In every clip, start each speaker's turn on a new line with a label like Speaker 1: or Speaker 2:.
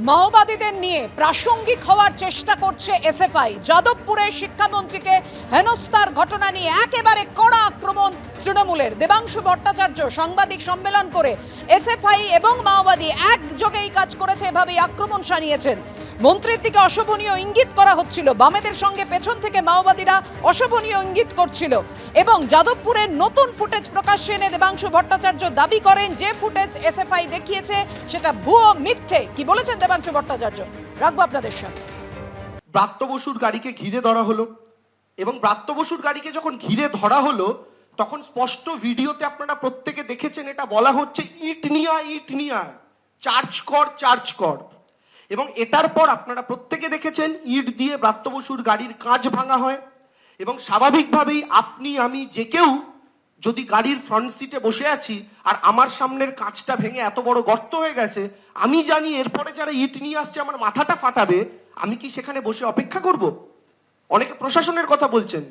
Speaker 1: মাওবাদীদের নিয়ে প্রাসঙ্গিক হওয়ার চেষ্টা করছে এসএফআই। যাদবপুরে শিক্ষামন্ত্রীকে হেনস্থার ঘটনা নিয়ে একেবারে কড়া আক্রমণ তৃণমূলের। দেবাংশু ভট্টাচার্য সাংবাদিক সম্মেলন করে এসএফআই এবং মাওবাদী একযোগেই কাজ করেছে এভাবেই আক্রমণ শানিয়েছেন। মন্ত্রীর দিকে অশোভনীয় ইঙ্গিত করা হচ্ছিল, বামেদের সঙ্গে পেছন থেকে মাওবাদীরা অশোভনীয় ইঙ্গিত করছিল এবং যাদবপুরের নতুন ফুটেজ প্রকাশ্যে এনে দেবাংশু ভট্টাচার্য দাবি করেন যে ফুটেজ এসএফআই দেখিয়েছে সেটা ভুয়ো, মিথ্যে। কি বলেছেন দেবাংশু ভট্টাচার্য রাখবো আপনাদের সামনে।
Speaker 2: ব্রাত্য বসুর গাড়িকে ঘিরে ধরা হলো এবং ব্রাত্য বসুর গাড়িকে যখন ঘিরে ধরা হলো তখন স্পষ্ট ভিডিওতে আপনারা প্রত্যেকে দেখেছেন, এটা বলা হচ্ছে ইট নিয়া চার্জ কর। এবং এটার পর আপনারা প্রত্যেকে দেখেছেন ইট দিয়ে ব্রাত্য বসুর গাড়ির কাঁচ ভাঙা হয় এবং স্বাভাবিকভাবেই আপনি আমি যে কেউ যদি গাড়ির ফ্রন্ট সিটে বসে আছি আর আমার সামনের কাঁচটা ভেঙে এত বড় গর্ত হয়ে গেছে, আমি জানি এরপরে যারা ইট নিয়ে আসছে আমার মাথাটা ফাটাবে, আমি কি সেখানে বসে অপেক্ষা করব? অনেকে প্রশাসনের কথা বলছেন,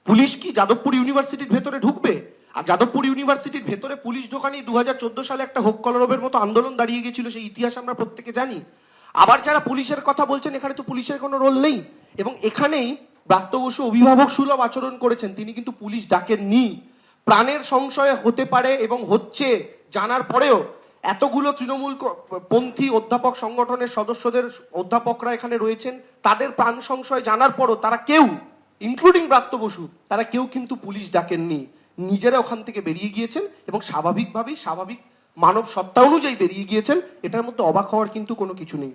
Speaker 2: পুলিশ কি যাদবপুর ইউনিভার্সিটির ভেতরে ঢুকবে? আর যাদবপুর ইউনিভার্সিটির ভেতরে পুলিশ ঢোকানি 2014 সালে একটা হোক কলরবের মতো আন্দোলন দাঁড়িয়ে গিয়েছিল, সেই ইতিহাস আমরা প্রত্যেকে জানি। আবার যারা পুলিশের কথা বলছেন, এখানে তো পুলিশের কোনো রোল নেই এবং এখানেই ব্রাত্য বসু অভিভাবক সুলভ আচরণ করেছেন। তিনি কিন্তু পুলিশ ডাকেননি। প্রাণের সংশয় হতে পারে এবং হচ্ছে জানার পরেও এতগুলো তৃণমূল পন্থী অধ্যাপক সংগঠনের সদস্যদের, অধ্যাপকরা এখানে রয়েছেন, তাদের প্রাণ সংশয় জানার পরও তারা কেউ, ইনক্লুডিং ব্রাত্য বসু, তারা কেউ কিন্তু পুলিশ ডাকেননি। নিজেরা ওখান থেকে বেরিয়ে গিয়েছেন এবং স্বাভাবিকভাবেই স্বাভাবিক মানব সত্তা অনুযায়ী বেরিয়ে গিয়েছেন। এটার মধ্যে অবাক হওয়ার কিন্তু কোনো কিছু নেই।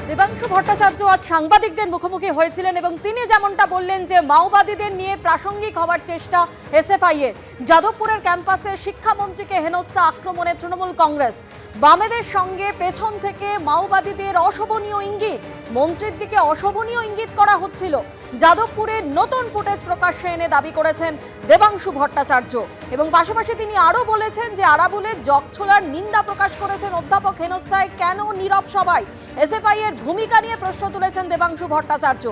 Speaker 3: দেবাংশু ভট্টাচার্য আজ সাংবাদিকদের মুখোমুখি হয়েছিলেন এবং তিনি যেমনটা বললেন যে মাওবাদীদের নিয়ে প্রাসঙ্গিক হওয়ার চেষ্টা এসএফআই এর। যাদবপুরের ক্যাম্পাসে শিক্ষামন্ত্রীকে হেনস্থা আক্রমণে তৃণমূল কংগ্রেস, বামেদের সঙ্গে পেছন থেকে মাওবাদীদের অশোভনীয় ইঙ্গিত, মন্ত্রীর দিকে অশোভনীয় ইঙ্গিত করা হচ্ছিল। যাদবপুরের নতুন ফুটেজ প্রকাশ্যে এনে দাবি করেছেন দেবাংশু ভট্টাচার্য এবং পাশাপাশি তিনি আরও বলেছেন যে আরাবুলের জগছোলার নিন্দা প্রকাশ করেছেন অধ্যাপক হেনস্থায় কেন নীরব সবাই। এসএফআই এর ভূমিকা নিয়ে প্রশ্ন তুলেছেন দেবাংশু ভট্টাচার্য।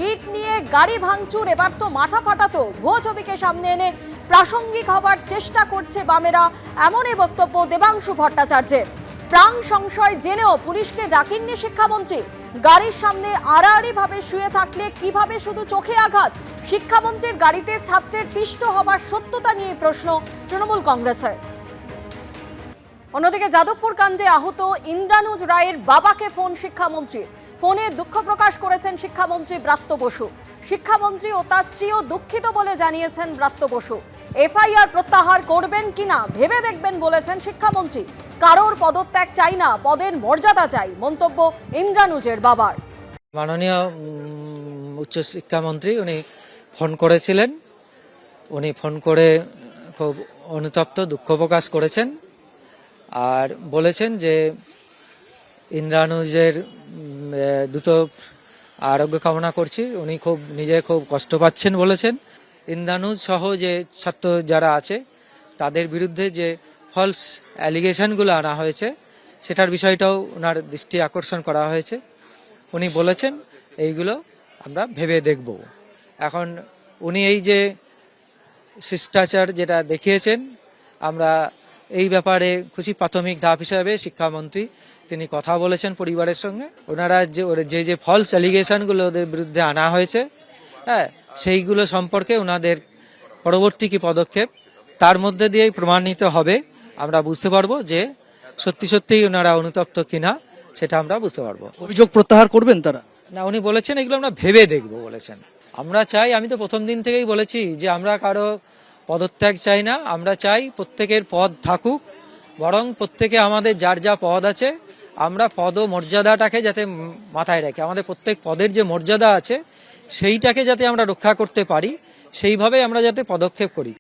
Speaker 3: ইট নিয়ে গাড়ি ভাঙচুর এবার তো মাথা ফাটাতো, ভুয়ো ছবিকে সামনে এনে প্রাসঙ্গিক হবার চেষ্টা করছে বামেরা, এমনই বক্তব্য দেবাংশু ভট্টাচার্যের। প্রাণ সংশয় জেনেও পুলিশকে ডাকেননি শিক্ষামন্ত্রী। গাড়ির সামনে আড়াআড়ি ভাবে শুয়ে থাকলে কিভাবে শুধু চোখে আঘাত? শিক্ষামন্ত্রীর গাড়িতে ছাত্রের পিষ্ট হবার সত্যতা নিয়ে প্রশ্ন তৃণমূল কংগ্রেসের। অন্যদিকে যাদবপুর কাণ্ডে আহত ইন্দ্রানুজ রায়ের বাবাকে ফোন শিক্ষামন্ত্রী। ফোনে দুঃখ প্রকাশ করেছেন শিক্ষামন্ত্রী ব্রাত্য বসু। শিক্ষামন্ত্রী ও তার স্ত্রীও দুঃখিত বলে জানিয়েছেন ব্রাত্য বসু। এফআইআর প্রত্যাহার করবেন কিনা ভেবে দেখবেন বলেছেন শিক্ষামন্ত্রী। কারোর পদত্যাগ চাই না, পদের মর্যাদা চাই, মন্তব্য ইন্দ্রানুজের বাবার।
Speaker 4: মাননীয় উচ্চশিক্ষামন্ত্রী উনি ফোন করেছিলেন, উনি ফোন করে খুব অনুতপ্ত, দুঃখ প্রকাশ করেছেন আর বলেছেন যে ইন্দ্রানুজের দ্রুত আরোগ্য কামনা করছি। উনি নিজে খুব কষ্ট পাচ্ছেন বলেছেন। ইন্দ্রানুজ সহ যে ছাত্র যারা আছে তাদের বিরুদ্ধে যে ফলস অ্যালিগেশনগুলো আনা হয়েছে সেটার বিষয়টাও ওনার দৃষ্টি আকর্ষণ করা হয়েছে। উনি বলেছেন এইগুলো আমরা ভেবে দেখব। এখন উনি এই যে শিষ্টাচার যেটা দেখিয়েছেন, আমরা এই ব্যাপারে খুশি। প্রাথমিক ধাপ হিসাবে শিক্ষামন্ত্রী তিনি কথা বলেছেন পরিবারের সঙ্গে। ওনারা যে ফলস অ্যালিগেশনগুলো ওদের বিরুদ্ধে আনা হয়েছে, হ্যাঁ, সেইগুলো সম্পর্কে ওনাদের পরবর্তী কি পদক্ষেপ তার মধ্যে দিয়েই প্রমাণিত হবে। আমরা বুঝতে পারবো যে সত্যি সত্যিই ওনারা অনুতপ্ত কিনা, সেটা আমরা বুঝতে পারবো।
Speaker 5: অভিযোগ প্রত্যাহার করবেন তারা?
Speaker 4: না, উনি বলেছেন এগুলো আমরা ভেবে দেখব বলেছেন। আমরা চাই, আমি তো প্রথম দিন থেকেই বলেছি যে আমরা কারো পদত্যাগ চাই না, আমরা চাই প্রত্যেকের পদ থাকুক, বরং প্রত্যেকে আমাদের যার যা পদ আছে আমরা পদ ও মর্যাদাটাকে যাতে মাথায় রেখে, আমাদের প্রত্যেক পদের যে মর্যাদা আছে সেইটাকে যাতে আমরা রক্ষা করতে পারি, সেইভাবে আমরা যাতে পদক্ষেপ করি।